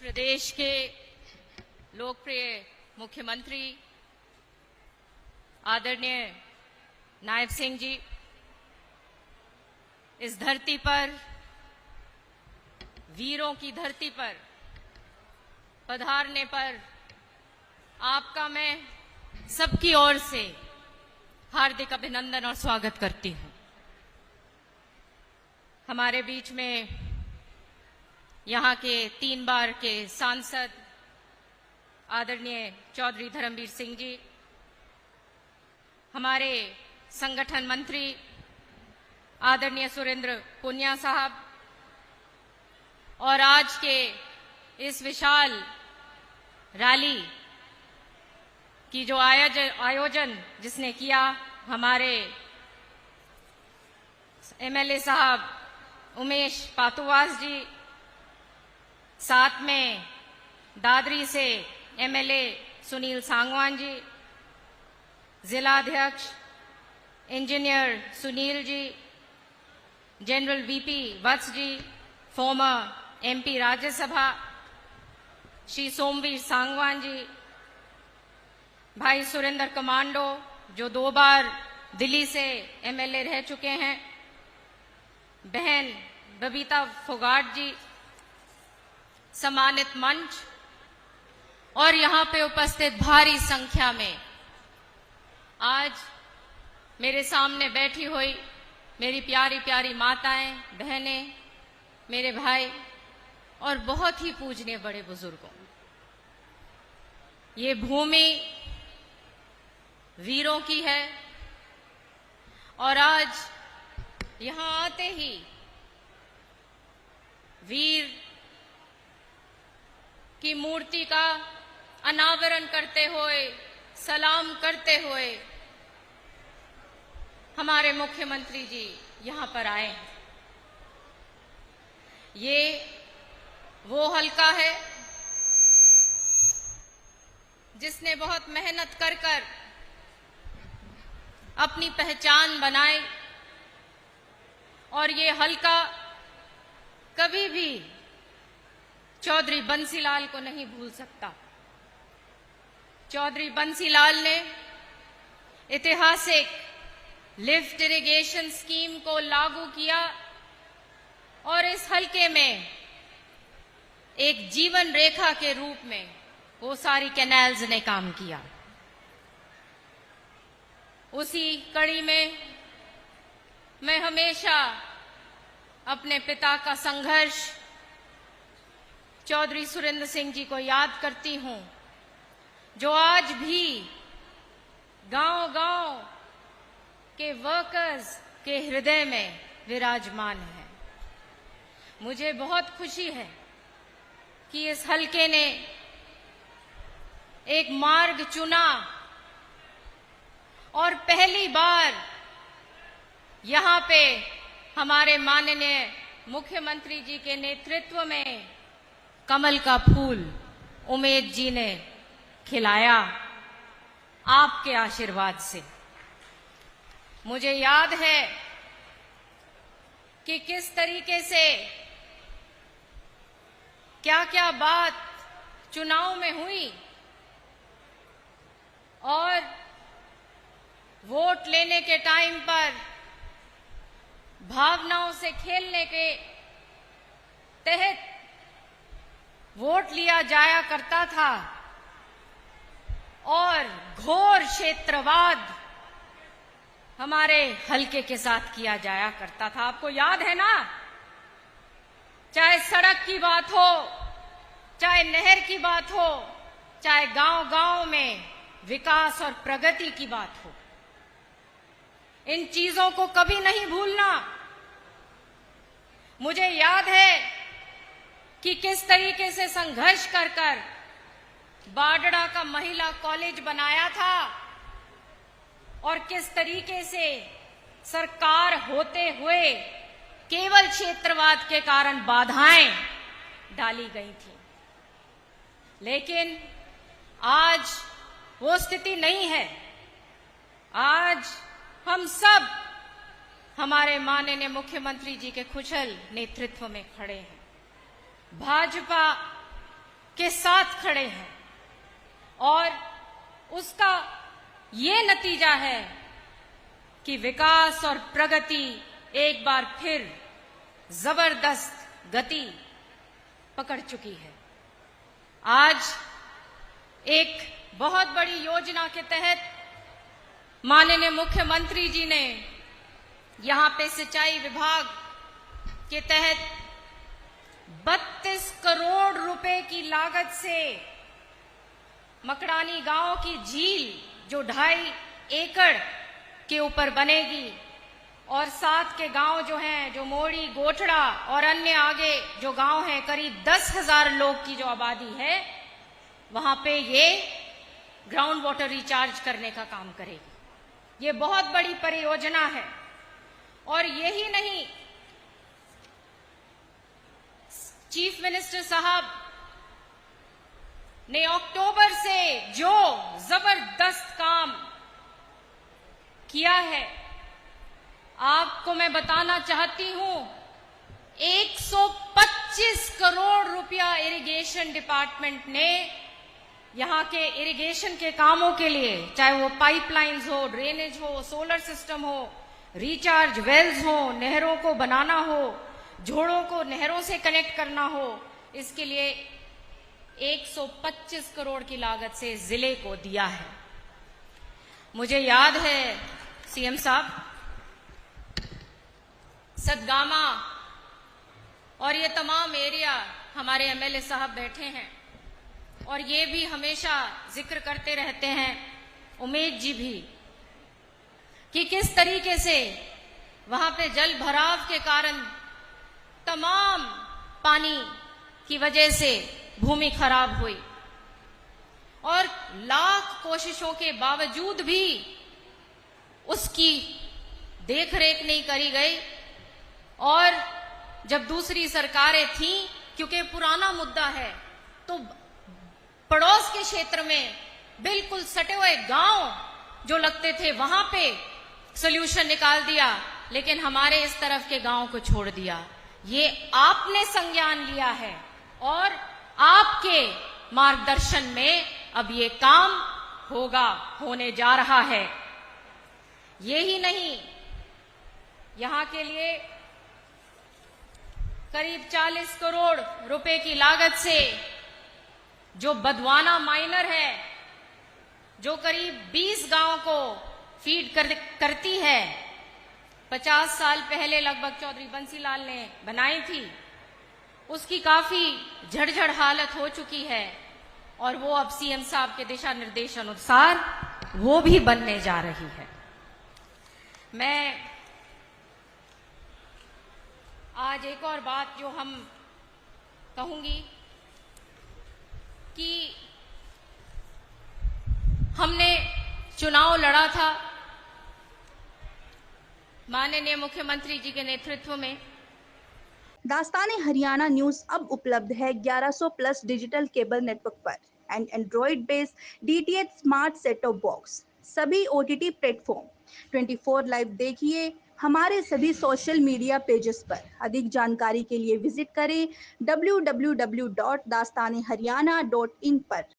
प्रदेश के लोकप्रिय मुख्यमंत्री आदरणीय नायब सिंह जी, इस धरती पर, वीरों की धरती पर पधारने पर आपका मैं सबकी ओर से हार्दिक अभिनंदन और स्वागत करती हूं। हमारे बीच में यहाँ के 3 बार के सांसद आदरणीय चौधरी धर्मवीर सिंह जी, हमारे संगठन मंत्री आदरणीय सुरेंद्र पुनिया साहब, और आज के इस विशाल रैली की जो आयोजन जिसने किया हमारे एमएलए साहब उमेश पातुवास जी, साथ में दादरी से एमएलए सुनील सांगवान जी, जिलाध्यक्ष engineer Sunil ji, general VP वत्स जी, फॉर्मर एमपी राज्यसभा श्री सोमवीर सांगवान जी, भाई सुरेंद्र कमांडो जो 2 बार दिल्ली से एमएलए रह चुके हैं, बहन बबीता फोगाट जी, सम्मानित मंच और यहाँ पे उपस्थित भारी संख्या में आज मेरे सामने बैठी हुई मेरी प्यारी प्यारी माताएं, बहनें, मेरे भाई और बहुत ही पूजनीय बड़े बुजुर्गों, ये भूमि वीरों की है और आज यहाँ आते ही वीर की मूर्ति का अनावरण करते हुए, सलाम करते हुए हमारे मुख्यमंत्री जी यहाँ पर आए। ये वो हलका है जिसने बहुत मेहनत कर अपनी पहचान बनाई और ये हलका कभी भी चौधरी बंसीलाल को नहीं भूल सकता। चौधरी बंसीलाल ने ऐतिहासिक लिफ्ट इरिगेशन स्कीम को लागू किया और इस हलके में एक जीवन रेखा के रूप में वो सारी कैनाल्स ने काम किया। उसी कड़ी में मैं हमेशा अपने पिता का संघर्ष चौधरी सुरेंद्र सिंह जी को याद करती हूं, जो आज भी गांव-गांव के वर्कर्स के हृदय में विराजमान है। मुझे बहुत खुशी है कि इस हलके ने एक मार्ग चुना और पहली बार यहाँ पे हमारे माननीय मुख्यमंत्री जी के नेतृत्व में कमल का फूल उमेद जी ने खिलाया आपके आशीर्वाद से। मुझे याद है कि किस तरीके से क्या-क्या बात चुनाव में हुई और वोट लेने के टाइम पर भावनाओं से खेलने के तहत वोट लिया जाया करता था और घोर क्षेत्रवाद हमारे हलके के साथ किया जाया करता था। आपको याद है ना? चाहे सड़क की बात हो, चाहे नहर की बात हो, चाहे गांव-गांव में विकास और प्रगति की बात हो, इन चीजों को कभी नहीं भूलना। मुझे याद है कि किस तरीके से संघर्ष कर बाडड़ा का महिला कॉलेज बनाया था और किस तरीके से सरकार होते हुए केवल क्षेत्रवाद के कारण बाधाएं डाली गई थी। लेकिन आज वो स्थिति नहीं है। आज हम सब हमारे माननीय मुख्यमंत्री जी के कुशल नेतृत्व में खड़े हैं। भाजपा के साथ खड़े हैं और उसका ये नतीजा है कि विकास और प्रगति एक बार फिर जबरदस्त गति पकड़ चुकी है। आज एक बहुत बड़ी योजना के तहत माननीय मुख्यमंत्री जी ने यहां पे सिंचाई विभाग के तहत 32 करोड़ रुपए की लागत से मकड़ानी गांव की झील जो 2.5 एकड़ के ऊपर बनेगी और साथ के गांव जो हैं, जो मोड़ी, गोठड़ा और अन्य आगे जो गांव हैं, करीब 10,000 लोग की जो आबादी है, वहां पे ये ग्राउंड वाटर रिचार्ज करने का काम करेगी। ये बहुत बड़ी परियोजना है। और यही नहीं, चीफ मिनिस्टर साहब ने अक्टूबर से जो जबरदस्त काम किया है, आपको मैं बताना चाहती हूं, 125 करोड़ रुपया इरिगेशन डिपार्टमेंट ने यहां के इरिगेशन के कामों के लिए, चाहे वो पाइपलाइंस हो, ड्रेनेज हो, सोलर सिस्टम हो, रिचार्ज वेल्स हो, नहरों को बनाना हो, जोड़ों को नहरों से कनेक्ट करना हो, इसके लिए 125 करोड़ की लागत से जिले को दिया है। मुझे याद है सीएम साहब, सतगामा और ये तमाम एरिया हमारे एमएलए साहब बैठे हैं और ये भी हमेशा जिक्र करते रहते हैं, उमेश जी भी, कि किस तरीके से वहां पे जल भराव के कारण तमाम पानी की वजह से भूमि खराब हुई और लाख कोशिशों के बावजूद भी उसकी देखरेख नहीं करी गई। और जब दूसरी सरकारें थीं, क्योंकि पुराना मुद्दा है, तो पड़ोस के क्षेत्र में बिल्कुल सटे हुए गांव जो लगते थे वहां पे सॉल्यूशन निकाल दिया, लेकिन हमारे इस तरफ के गांव को छोड़ दिया। ये आपने संज्ञान लिया है और आपके मार्गदर्शन में अब ये काम होगा, होने जा रहा है। यही नहीं, यहां के लिए करीब 40 करोड़ रुपए की लागत से जो बदवाना माइनर है, जो करीब 20 गांव को फीड करती है, 50 साल पहले लगभग चौधरी बंसीलाल ने बनाई थी, उसकी काफी झड़झड़ हालत हो चुकी है और वो अब सीएम साहब के दिशा निर्देश अनुसार वो भी बनने जा रही है। मैं आज एक और बात जो हम कहूंगी कि हमने चुनाव लड़ा था माननीय मुख्यमंत्री जी के नेतृत्व में। दास्ताने हरियाणा न्यूज अब उपलब्ध है 1100 प्लस डिजिटल केबल नेटवर्क पर and Android based DTH smart set top box, सभी ओटीटी प्लेटफॉर्म। 24 लाइव देखिए हमारे सभी सोशल मीडिया पेजेस पर। अधिक जानकारी के लिए विजिट करें www.dastaneharyana.in पर।